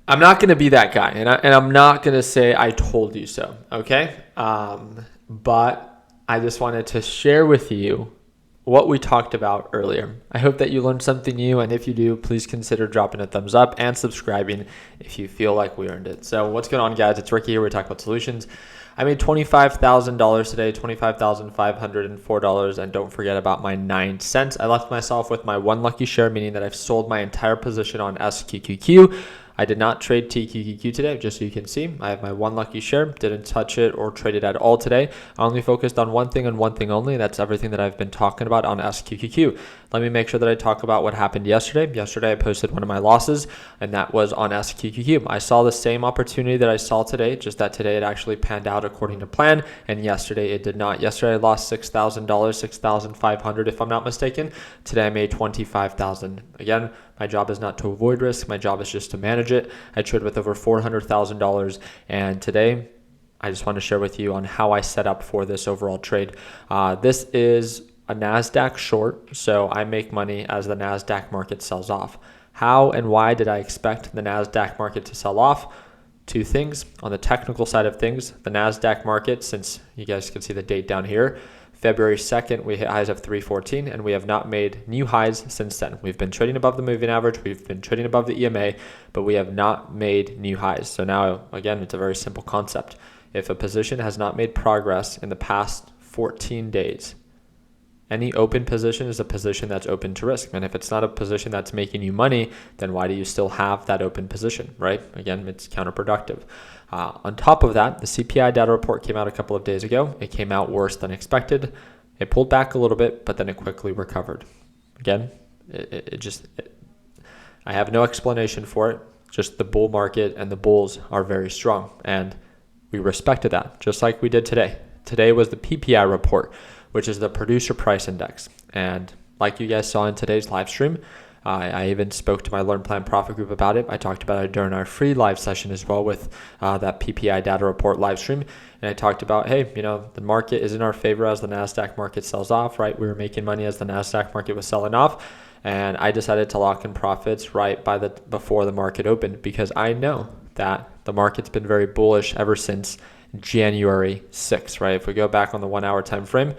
I'm not going to be that guy, and I'm not going to say I told you so, okay? But I just wanted to share with you what we talked about earlier. I hope that you learned something new, and if you do, please consider dropping a thumbs up and subscribing if you feel like we earned it. So what's going on, guys? It's Ricky here. We talk about solutions. I made $25,000 today, $25,504, and don't forget about my 9 cents. I left myself with my one lucky share, meaning that I've sold my entire position on SQQQ. I did not trade TQQQ today, just so you can see. I have my one lucky share, didn't touch it or trade it at all today. I only focused on one thing and one thing only. That's everything that I've been talking about on SQQQ. Let me make sure that I talk about what happened yesterday. Yesterday, I posted one of my losses, and that was on SQQQ. I saw the same opportunity that I saw today, just that today it actually panned out according to plan, and yesterday it did not. Yesterday, I lost $6,000, $6,500 if I'm not mistaken. Today, I made $25,000. Again, my job is not to avoid risk. My job is just to manage it. I trade with over $400,000, and today I just want to share with you on how I set up for this overall trade. This is a NASDAQ short, so I make money as the NASDAQ market sells off. How and why did I expect the NASDAQ market to sell off? Two things. On the technical side of things, the NASDAQ market, since you guys can see the date down here, February 2nd, we hit highs of 314, and we have not made new highs since then. We've been trading above the moving average. We've been trading above the EMA, but we have not made new highs. So now, again, it's a very simple concept. If a position has not made progress in the past 14 days, any open position is a position that's open to risk. And if it's not a position that's making you money, then why do you still have that open position, right? Again, it's counterproductive. On top of that, the CPI data report came out a couple of days ago. It came out worse than expected. It pulled back a little bit, but then it quickly recovered. Again, I have no explanation for it. Just the bull market and the bulls are very strong. And we respected that, just like we did today. Today was the PPI report, which is the producer price index. And like you guys saw in today's live stream, I even spoke to my Learn Plan Profit group about it. I talked about it during our free live session as well with that PPI data report live stream. And I talked about, hey, the market is in our favor as the NASDAQ market sells off, right? We were making money as the NASDAQ market was selling off. And I decided to lock in profits right before the market opened, because I know that the market's been very bullish ever since January 6th, right? If we go back on the 1 hour time frame,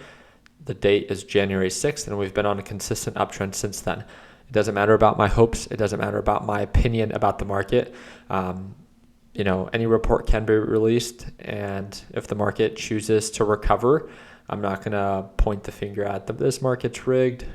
the date is January 6th, and we've been on a consistent uptrend since then. It doesn't matter about my hopes. It doesn't matter about my opinion about the market. Any report can be released, and if the market chooses to recover, I'm not going to point the finger at this market's rigged.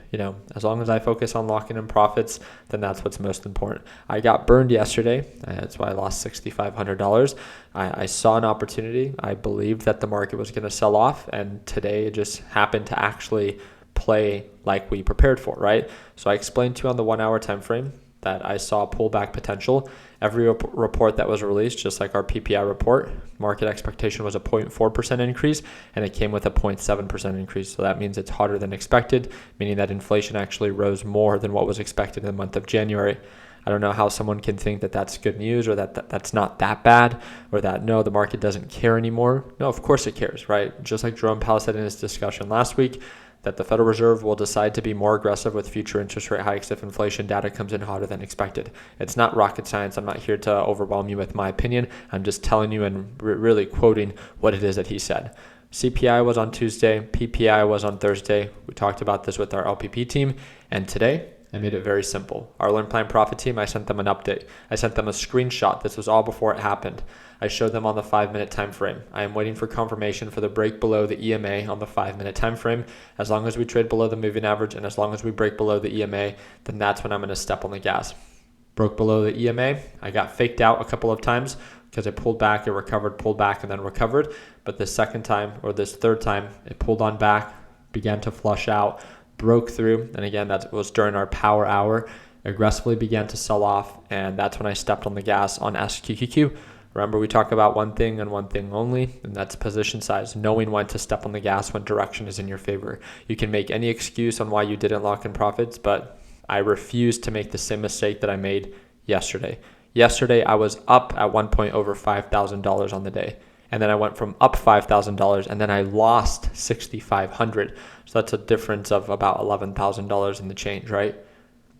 As long as I focus on locking in profits, then that's what's most important. I got burned yesterday. That's why I lost $6,500. I saw an opportunity. I believed that the market was going to sell off, and today it just happened to actually play like we prepared for, right? So I explained to you on the 1 hour time frame that I saw pullback potential. Every report that was released, just like our PPI report, market expectation was a 0.4% increase, and it came with a 0.7% increase. So that means it's hotter than expected, meaning that inflation actually rose more than what was expected in the month of January. I don't know how someone can think that that's good news, or that's not that bad, or that, no, the market doesn't care anymore. No, of course it cares, right? Just like Jerome Powell said in his discussion last week, that the Federal Reserve will decide to be more aggressive with future interest rate hikes if inflation data comes in hotter than expected. It's not rocket science. I'm not here to overwhelm you with my opinion. I'm just telling you and really quoting what it is that he said. CPI was on Tuesday. PPI was on Thursday. We talked about this with our LPP team. And today, I made it very simple. Our Learn Plan Profit team, I sent them an update. I sent them a screenshot. This was all before it happened. I showed them on the 5-minute time frame. I am waiting for confirmation for the break below the EMA on the 5-minute time frame. As long as we trade below the moving average, and as long as we break below the EMA, then that's when I'm going to step on the gas. Broke below the EMA. I got faked out a couple of times because it pulled back, it recovered, pulled back, and then recovered. But this second time, or this third time, it pulled on back, began to flush out, broke through, and again, that was during our power hour, aggressively began to sell off, and that's when I stepped on the gas on SQQQ. Remember, we talk about one thing and one thing only, and that's position size, knowing when to step on the gas when direction is in your favor. You can make any excuse on why you didn't lock in profits, but I refuse to make the same mistake that I made yesterday. Yesterday, I was up at one point over $5,000 on the day. And then I went from up $5,000, and then I lost $6,500. So that's a difference of about $11,000 in the change, right?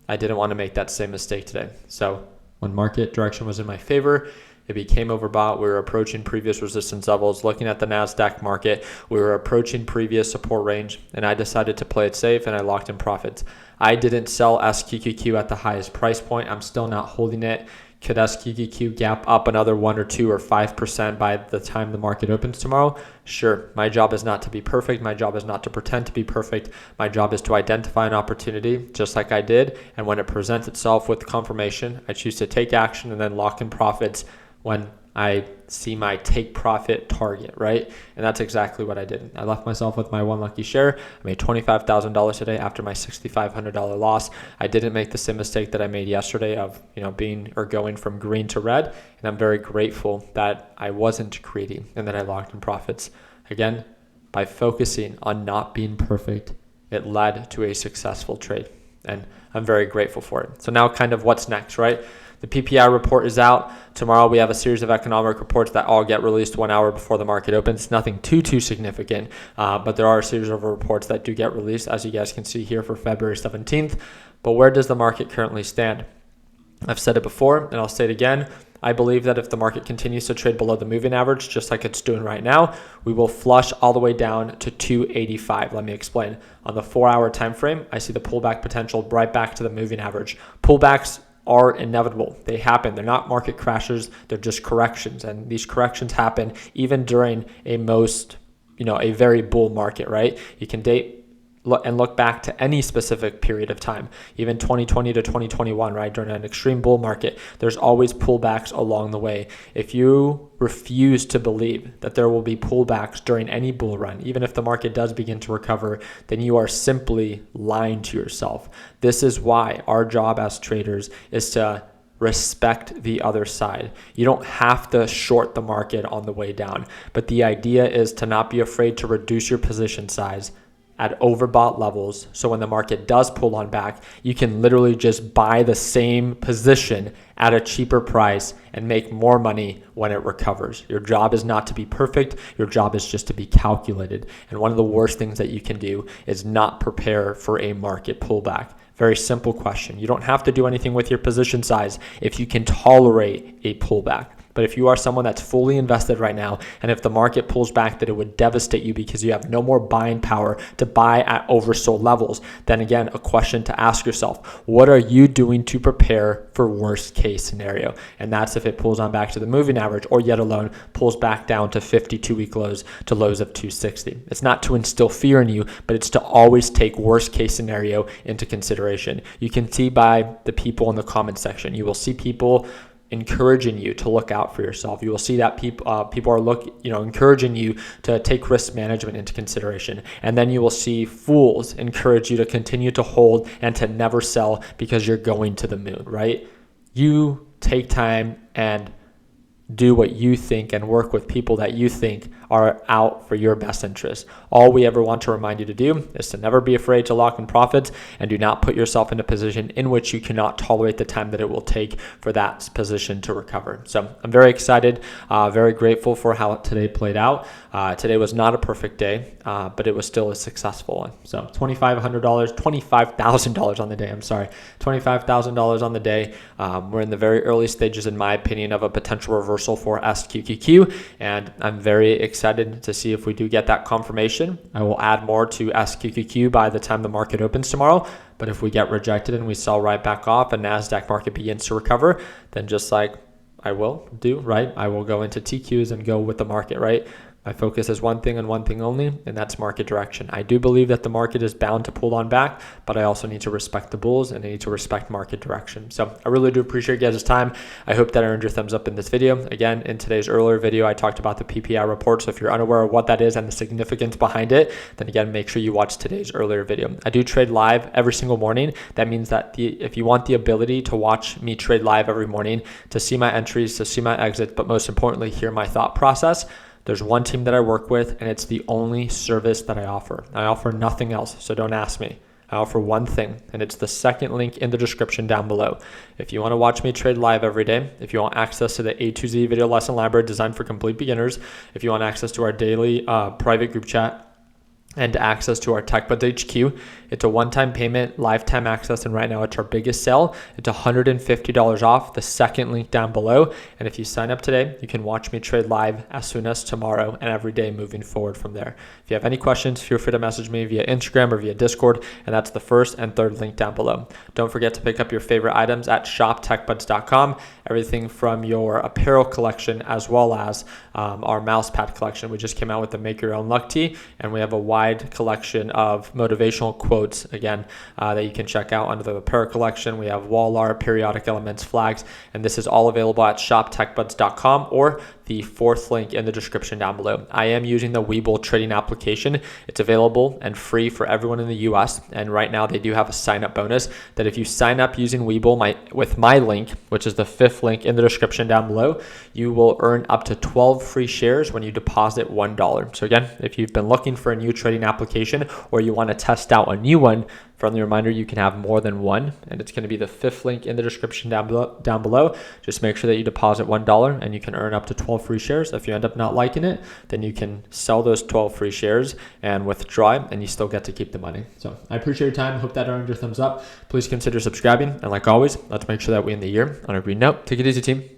I didn't want to make that same mistake today. So When market direction was in my favor, it became overbought. We were approaching previous resistance levels. Looking at the NASDAQ market, we were approaching previous support range, and I decided to play it safe, and I locked in profits. I didn't sell SQQQ at the highest price point. I'm still not holding it. Could SQQQ gap up another 1 or 2 or 5% by the time the market opens tomorrow? Sure. My job is not to be perfect. My job is not to pretend to be perfect. My job is to identify an opportunity just like I did. And when it presents itself with confirmation, I choose to take action and then lock in profits when I see my take profit target, right? And that's exactly what I did. I left myself with my one lucky share. I made $25,000 today after my $6,500 loss. I didn't make the same mistake that I made yesterday of, going from green to red. And I'm very grateful that I wasn't greedy and that I locked in profits. Again, by focusing on not being perfect, it led to a successful trade. And I'm very grateful for it. So now kind of what's next, right? The PPI report is out. Tomorrow we have a series of economic reports that all get released 1 hour before the market opens. Nothing too significant, but there are a series of reports that do get released, as you guys can see here for February 17th. But where does the market currently stand? I've said it before, and I'll say it again. I believe that if the market continues to trade below the moving average, just like it's doing right now, we will flush all the way down to 285. Let me explain. On the 4-hour time frame, I see the pullback potential right back to the moving average. Pullbacks are inevitable. They happen. They're not market crashes. They're just corrections. And these corrections happen even during a very bull market, right? You can look back to any specific period of time, even 2020 to 2021, right? During an extreme bull market, there's always pullbacks along the way. If you refuse to believe that there will be pullbacks during any bull run, even if the market does begin to recover, then you are simply lying to yourself. This is why our job as traders is to respect the other side. You don't have to short the market on the way down, but the idea is to not be afraid to reduce your position size at overbought levels. So when the market does pull on back, you can literally just buy the same position at a cheaper price and make more money when it recovers. Your job is not to be perfect. Your job is just to be calculated. And one of the worst things that you can do is not prepare for a market pullback. Very simple question. You don't have to do anything with your position size if you can tolerate a pullback. But if you are someone that's fully invested right now, and if the market pulls back that it would devastate you because you have no more buying power to buy at oversold levels, then again, a question to ask yourself, what are you doing to prepare for worst case scenario? And that's if it pulls on back to the moving average, or yet alone pulls back down to 52-week lows to lows of 260. It's not to instill fear in you, but it's to always take worst case scenario into consideration. You can see by the people in the comment section, you will see people encouraging you to look out for yourself. You will see that people are encouraging you to take risk management into consideration. And then you will see fools encourage you to continue to hold and to never sell because you're going to the moon, right? You take time and do what you think and work with people that you think are out for your best interest. All we ever want to remind you to do is to never be afraid to lock in profits, and do not put yourself in a position in which you cannot tolerate the time that it will take for that position to recover. So I'm very excited, very grateful for how today played out. Today was not a perfect day, but it was still a successful one. So $25,000 on the day. $25,000 on the day. We're in the very early stages, in my opinion, of a potential reversal for SQQQ, and I'm very excited to see if we do get that confirmation. I will add more to SQQQ by the time the market opens tomorrow. But if we get rejected and we sell right back off and NASDAQ market begins to recover, then just like I will do, right? I will go into TQs and go with the market, right? My focus is one thing and one thing only, and that's market direction. I do believe that the market is bound to pull on back, but I also need to respect the bulls and I need to respect market direction. So I really do appreciate you guys' time. I hope that I earned your thumbs up in this video. Again, in today's earlier video, I talked about the PPI report. So if you're unaware of what that is and the significance behind it, then again, make sure you watch today's earlier video. I do trade live every single morning. That means that if you want the ability to watch me trade live every morning, to see my entries, to see my exits, but most importantly, hear my thought process, there's one team that I work with, and it's the only service that I offer. I offer nothing else, so don't ask me. I offer one thing, and it's the second link in the description down below. If you want to watch me trade live every day, if you want access to the A to Z video lesson library designed for complete beginners, if you want access to our daily private group chat, and access to our TechBuds HQ. It's a one-time payment, lifetime access, and right now it's our biggest sale. It's $150 off, the second link down below. And if you sign up today, you can watch me trade live as soon as tomorrow and every day moving forward from there. If you have any questions, feel free to message me via Instagram or via Discord, and that's the first and third link down below. Don't forget to pick up your favorite items at shoptechbuds.com. Everything from your apparel collection as well as our mouse pad collection. We just came out with the Make Your Own Luck Tee, and we have a wide collection of motivational quotes, again, that you can check out under the apparel collection. We have wall art, periodic elements, flags, and this is all available at shoptechbuds.com or the fourth link in the description down below. I am using the Webull trading application. It's available and free for everyone in the US. And right now they do have a sign up bonus that if you sign up using Webull with my link, which is the fifth link in the description down below, you will earn up to 12 free shares when you deposit $1. So again, if you've been looking for a new trading application or you want to test out a new one, friendly reminder, you can have more than one, and it's going to be the fifth link in the description down below. Just make sure that you deposit $1 and you can earn up to 12 free shares. If you end up not liking it, then you can sell those 12 free shares and withdraw it, and you still get to keep the money. So I appreciate your time. Hope that earned your thumbs up. Please consider subscribing. And like always, let's make sure that we end the year on a green note. Take it easy, team.